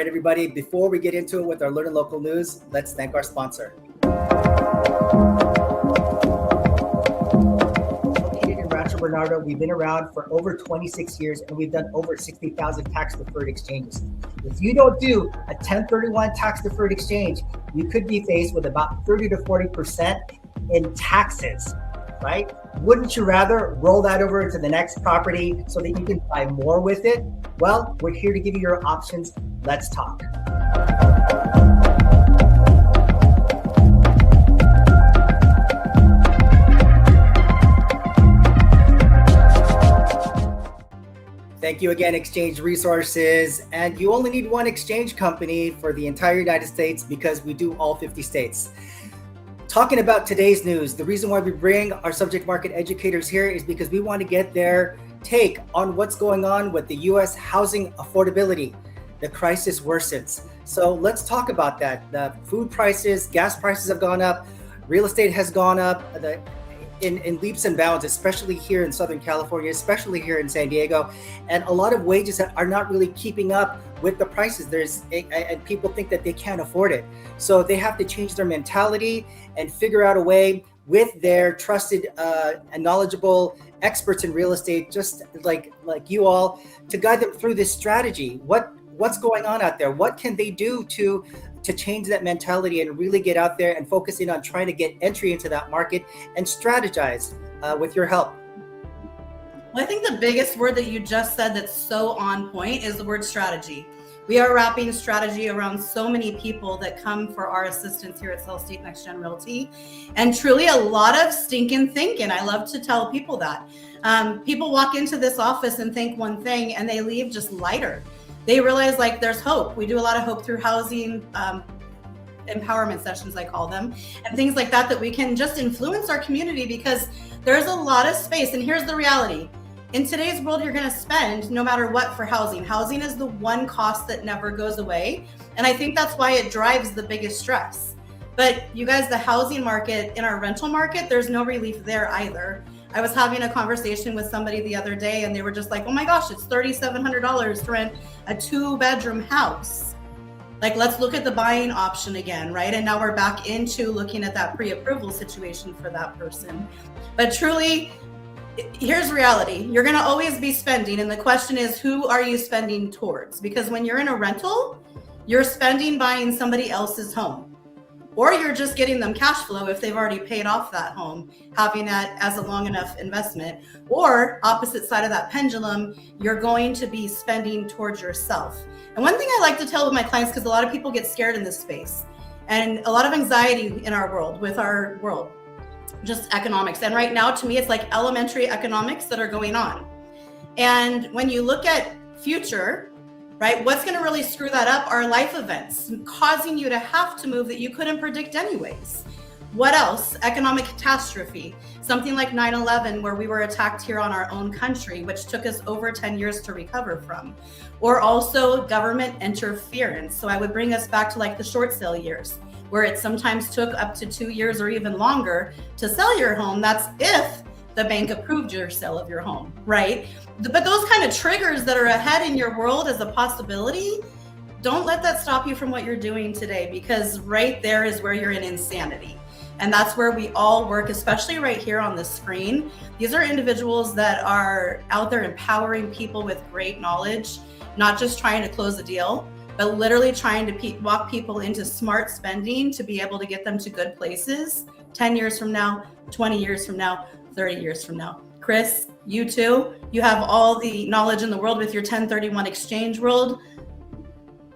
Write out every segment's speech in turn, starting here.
right, everybody, before we get into it with our LEARNin Local news, let's thank our sponsor. Located in Rancho Bernardo, we've been around for over 26 years and we've done over 60,000 tax deferred exchanges. If you don't do a 1031 tax deferred exchange, you could be faced with about 30 to 40% in taxes, right? Wouldn't you rather roll that over to the next property so that you can buy more with it? Well, we're here to give you your options. Let's talk. Thank you again, Exchange Resources. And you only need one exchange company for the entire United States because we do all 50 states. Talking about today's news, the reason why we bring our subject market educators here is because we want to get their take on what's going on with the U.S. housing affordability. The crisis worsens. So let's talk about that. The food prices, gas prices have gone up, real estate has gone up in leaps and bounds, especially here in Southern California, especially here in San Diego. And a lot of wages are not really keeping up with the prices. And people think that they can't afford it. So they have to change their mentality and figure out a way with their trusted and knowledgeable experts in real estate, just like you all, to guide them through this strategy. What's going on out there? What can they do to change that mentality and really get out there and focusing on trying to get entry into that market and strategize with your help? Well, I think the biggest word that you just said that's so on point is the word strategy. We are wrapping strategy around so many people that come for our assistance here at Sell State Next Gen Realty, and truly a lot of stinking thinking. I love to tell people that. People walk into this office and think one thing and they leave just lighter. They realize like there's hope. We do a lot of hope through housing empowerment sessions, I call them, and things like that we can just influence our community because there's a lot of space. And here's the reality. In today's world, you're going to spend no matter what for housing. Housing is the one cost that never goes away. And I think that's why it drives the biggest stress. But you guys, the housing market in our rental market, there's no relief there either. I was having a conversation with somebody the other day and they were just like, oh my gosh, it's $3,700 to rent a 2-bedroom house. Like, let's look at the buying option again, right? And now we're back into looking at that pre-approval situation for that person. But truly, here's reality. You're going to always be spending. And the question is, who are you spending towards? Because when you're in a rental, you're spending buying somebody else's home. Or you're just getting them cash flow if they've already paid off that home, having that as a long enough investment. Or opposite side of that pendulum, you're going to be spending towards yourself. And one thing I like to tell with my clients, because a lot of people get scared in this space and a lot of anxiety in our world, with our world, just economics. And right now, to me, it's like elementary economics that are going on. And when you look at future, right, what's going to really screw that up are life events causing you to have to move that you couldn't predict anyways. What else? Economic catastrophe, something like 9/11, where we were attacked here on our own country, which took us over 10 years to recover from. Or also government interference. So I would bring us back to like the short sale years, where it sometimes took up to 2 years or even longer to sell your home. That's if the bank approved your sale of your home, right? But those kind of triggers that are ahead in your world as a possibility, don't let that stop you from what you're doing today, because right there is where you're in insanity. And that's where we all work, especially right here on the screen. These are individuals that are out there empowering people with great knowledge, not just trying to close a deal, but literally trying to walk people into smart spending to be able to get them to good places 10 years from now, 20 years from now, 30 years from now. Chris, you too, you have all the knowledge in the world with your 1031 exchange world.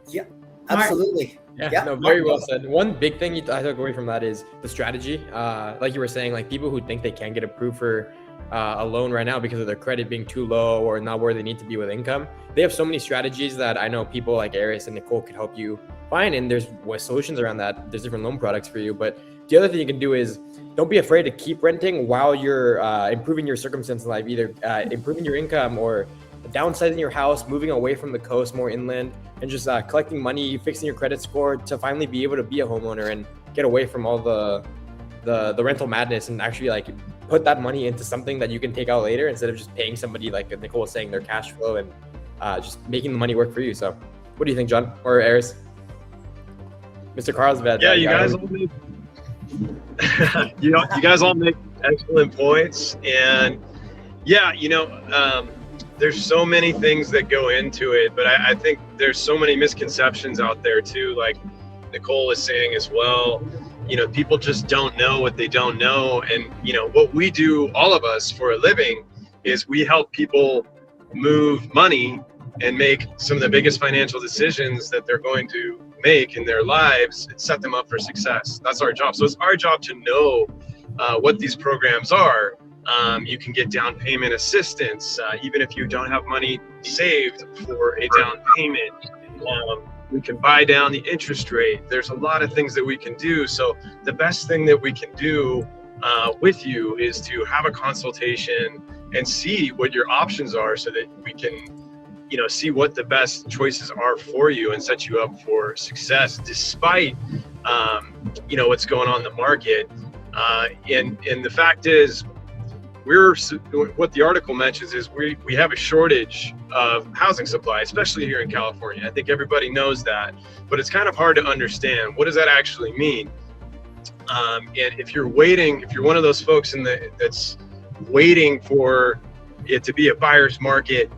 Yeah, absolutely. Yeah, no, very well said. One big thing I took away from that is the strategy. Like you were saying, like people who think they can't get approved for a loan right now because of their credit being too low or not where they need to be with income. They have so many strategies that I know people like Aris and Nicole could help you find. And there's solutions around that. There's different loan products for you. But the other thing you can do is don't be afraid to keep renting while you're improving your circumstance in life, either improving your income or downsizing your house, moving away from the coast, more inland, and just collecting money, fixing your credit score to finally be able to be a homeowner and get away from all the rental madness and actually like put that money into something that you can take out later instead of just paying somebody, like Nicole was saying, their cash flow and just making the money work for you. So What do you think, John or Aris? Mr. Carlsbad. Yeah, you guys all make you guys all make excellent points, and yeah, there's so many things that go into it, but I think there's so many misconceptions out there too, like Nicole is saying as well. People just don't know what they don't know, and what we do, all of us, for a living is we help people move money and make some of the biggest financial decisions that they're going to make in their lives and set them up for success. That's our job. So it's our job to know what these programs are. You can get down payment assistance, even if you don't have money saved for a down payment. We can buy down the interest rate. There's a lot of things that we can do. So the best thing that we can do with you is to have a consultation and see what your options are, so that we can see what the best choices are for you and set you up for success despite what's going on in the market. And the fact is, what the article mentions is we have a shortage of housing supply, especially here in California. I think everybody knows that, but it's kind of hard to understand. What does that actually mean? And if you're one of those folks that's waiting for it to be a buyer's market,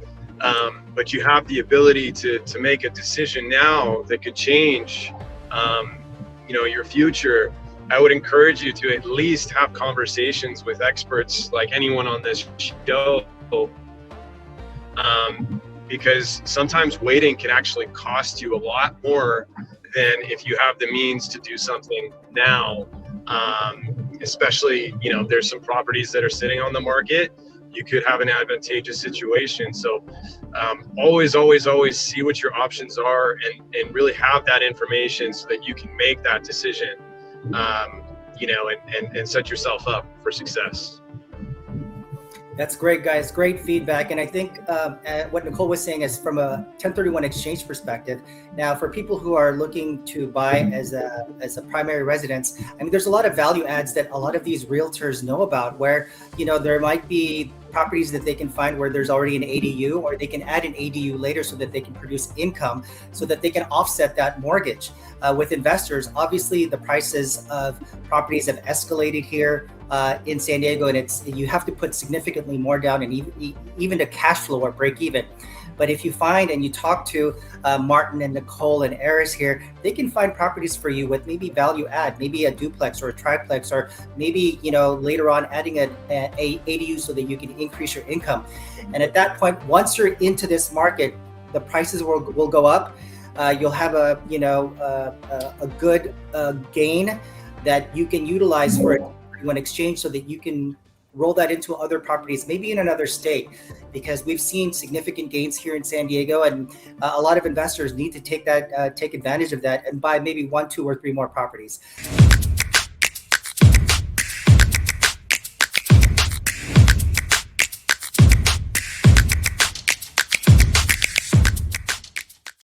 but you have the ability to make a decision now that could change your future, I would encourage you to at least have conversations with experts like anyone on this show, because sometimes waiting can actually cost you a lot more than if you have the means to do something now. Especially, there's some properties that are sitting on the market. You could have an advantageous situation. So always see what your options are and really have that information so that you can make that decision, and set yourself up for success. That's great, guys. Great feedback. And I think what Nicole was saying is from a 1031 exchange perspective. Now, for people who are looking to buy as a primary residence, there's a lot of value adds that a lot of these realtors know about, where, there might be properties that they can find where there's already an ADU, or they can add an ADU later so that they can produce income, so that they can offset that mortgage. With investors, obviously the prices of properties have escalated here in San Diego, and you have to put significantly more down, and even to cash flow or break even. But if you find and you talk to Martin and Nicole and Aris here, they can find properties for you with maybe value add, maybe a duplex or a triplex, or maybe later on adding a ADU so that you can increase your income. And at that point, once you're into this market, the prices will go up. You'll have a good gain that you can utilize for an exchange, so that you can roll that into other properties, maybe in another state, because we've seen significant gains here in San Diego, and a lot of investors need to take advantage of that and buy maybe 1, 2, or 3 more properties.